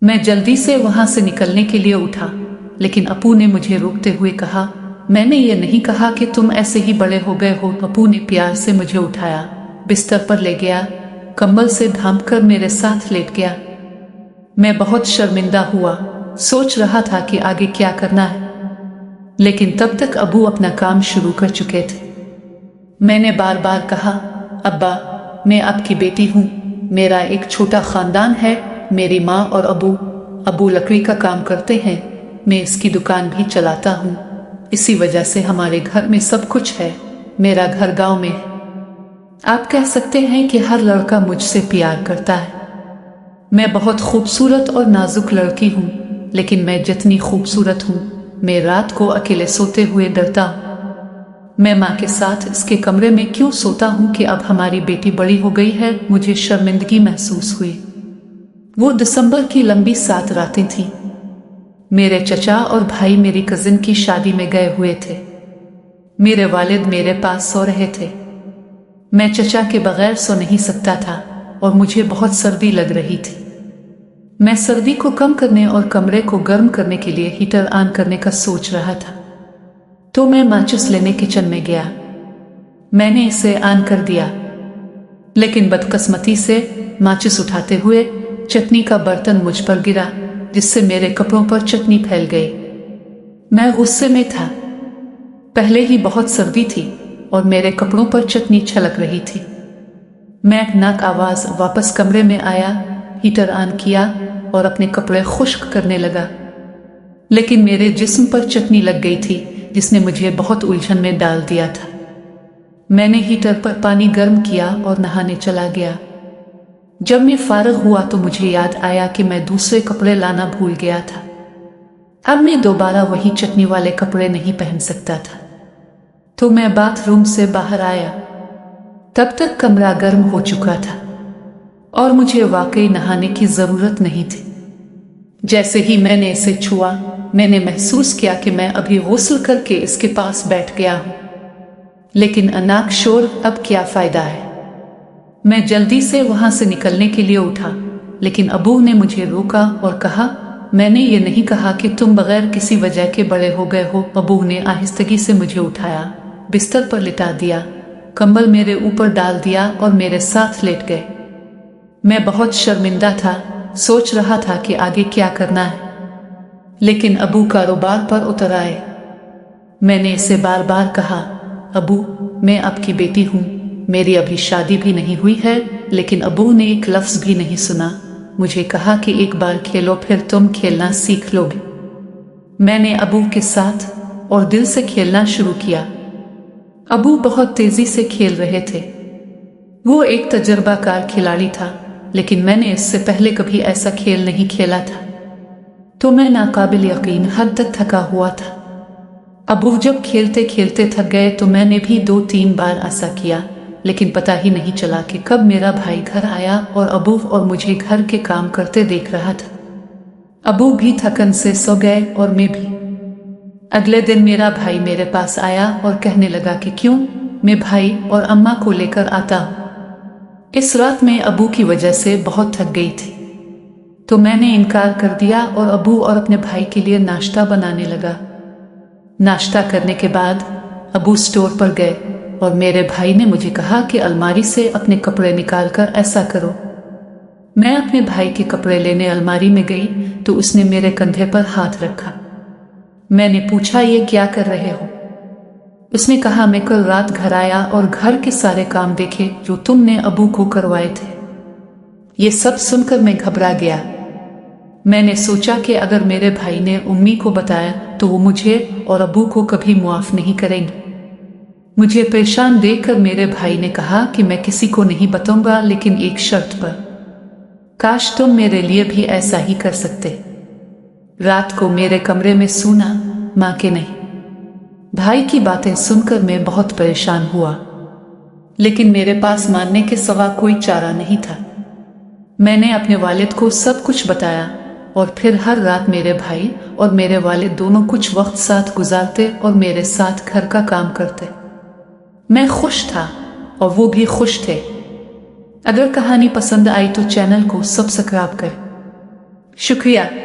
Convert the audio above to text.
मैं जल्दी से वहां से निकलने के लिए उठा, लेकिन अपू ने मुझे रोकते हुए कहा, मैंने ये नहीं कहा कि तुम ऐसे ही बड़े हो गए हो। अपू ने प्यार से मुझे उठाया, बिस्तर पर ले गया, कंबल से ढांप कर मेरे साथ लेट गया। मैं बहुत शर्मिंदा हुआ, सोच रहा था कि आगे क्या करना है, लेकिन तब तक अबू अपना काम शुरू कर चुके थे। मैंने बार बार कहा, अब्बा, मैं आपकी बेटी हूँ, मेरा एक छोटा खानदान है, मेरी माँ और अबू लकड़ी का काम करते हैं, मैं इसकी दुकान भी चलाता हूँ, इसी वजह से हमारे घर में सब कुछ है। मेरा घर गांव में है। आप कह सकते हैं कि हर लड़का मुझसे प्यार करता है। मैं बहुत खूबसूरत और नाजुक लड़की हूँ, लेकिन मैं जितनी खूबसूरत हूँ, मैं रात को अकेले सोते हुए डरता हूँ। मैं माँ के साथ इसके कमरे में क्यों सोता हूँ कि अब हमारी बेटी बड़ी हो गई है। मुझे शर्मिंदगी महसूस हुई। वो दिसंबर की लंबी 7 रातें थीं। मेरे चचा और भाई मेरी कजिन की शादी में गए हुए थे। मेरे वालिद मेरे पास सो रहे थे। मैं चचा के बगैर सो नहीं सकता था और मुझे बहुत सर्दी लग रही थी। मैं सर्दी को कम करने और कमरे को गर्म करने के लिए हीटर ऑन करने का सोच रहा था, तो मैं माचिस लेने किचन में गया। मैंने इसे ऑन कर दिया, लेकिन बदकिस्मती से माचिस उठाते हुए चटनी का बर्तन मुझ पर गिरा, जिससे मेरे कपड़ों पर चटनी फैल गई। मैं गुस्से में था। पहले ही बहुत सर्दी थी और मेरे कपड़ों पर चटनी छलक रही थी। मैं नाक आवाज वापस कमरे में आया, हीटर ऑन किया और अपने कपड़े खुश्क करने लगा, लेकिन मेरे जिस्म पर चटनी लग गई थी, जिसने मुझे बहुत उलझन में डाल दिया था। मैंने हीटर पर पानी गर्म किया और नहाने चला गया। जब मैं फारग हुआ तो मुझे याद आया कि मैं दूसरे कपड़े लाना भूल गया था। अब मैं दोबारा वही चटनी वाले कपड़े नहीं पहन सकता था, तो मैं बाथरूम से बाहर आया। तब तक कमरा गर्म हो चुका था और मुझे वाकई नहाने की जरूरत नहीं थी। जैसे ही मैंने इसे छुआ, मैंने महसूस किया कि मैं अभी गुस्ल करके इसके पास बैठ गया हूं। लेकिन अनाक शोर, अब क्या फायदा है। मैं जल्दी से वहां से निकलने के लिए उठा, लेकिन अबू ने मुझे रोका और कहा, मैंने ये नहीं कहा कि तुम बगैर किसी वजह के बड़े हो गए हो। अबू ने आहिस्तगी से मुझे उठाया, बिस्तर पर लिटा दिया, कंबल मेरे ऊपर डाल दिया और मेरे साथ लेट गए। मैं बहुत शर्मिंदा था, सोच रहा था कि आगे क्या करना है, लेकिन अबू कारोबार पर उतर आए। मैंने इसे बार बार कहा, अबू, मैं आपकी बेटी हूँ, मेरी अभी शादी भी नहीं हुई है, लेकिन अबू ने एक लफ्ज भी नहीं सुना। मुझे कहा कि एक बार खेलो, फिर तुम खेलना सीख लोगे। मैंने अबू के साथ और दिल से खेलना शुरू किया। अबू बहुत तेजी से खेल रहे थे। वो एक तजर्बाकार खिलाड़ी था, लेकिन मैंने इससे पहले कभी ऐसा खेल नहीं खेला था, तो मैं नाकाबिल यकीन हद तक थका हुआ था। अबू जब खेलते खेलते थक गए तो मैंने भी 2-3 बार ऐसा किया, लेकिन पता ही नहीं चला कि कब मेरा भाई घर आया और अबू और मुझे घर के काम करते देख रहा था। अबू भी थकन से सो गए और मैं भी। अगले दिन मेरा भाई मेरे पास आया और कहने लगा कि क्यों, मैं भाई और अम्मा को लेकर आता हूँ। इस रात में अबू की वजह से बहुत थक गई थी, तो मैंने इनकार कर दिया और अबू और अपने भाई के लिए नाश्ता बनाने लगा। नाश्ता करने के बाद अबू स्टोर पर गए और मेरे भाई ने मुझे कहा कि अलमारी से अपने कपड़े निकालकर ऐसा करो। मैं अपने भाई के कपड़े लेने अलमारी में गई तो उसने मेरे कंधे पर हाथ रखा। मैंने पूछा, ये क्या कर रहे हो? उसने कहा, मैं कल रात घर आया और घर के सारे काम देखे जो तुमने अबू को करवाए थे। ये सब सुनकर मैं घबरा गया। मैंने सोचा कि अगर मेरे भाई ने उम्मी को बताया तो वो मुझे और अबू को कभी मुआफ नहीं करेंगे। मुझे परेशान देखकर मेरे भाई ने कहा कि मैं किसी को नहीं बताऊंगा, लेकिन एक शर्त पर। काश तुम मेरे लिए भी ऐसा ही कर सकते। रात को मेरे कमरे में सोना, मां के नहीं। भाई की बातें सुनकर मैं बहुत परेशान हुआ, लेकिन मेरे पास मानने के सिवा कोई चारा नहीं था। मैंने अपने वालिद को सब कुछ बताया और फिर हर रात मेरे भाई और मेरे वालिद दोनों कुछ वक्त साथ गुजारते और मेरे साथ घर का काम करते। मैं खुश था और वो भी खुश थे। अगर कहानी पसंद आई तो चैनल को सब्सक्राइब करें। शुक्रिया।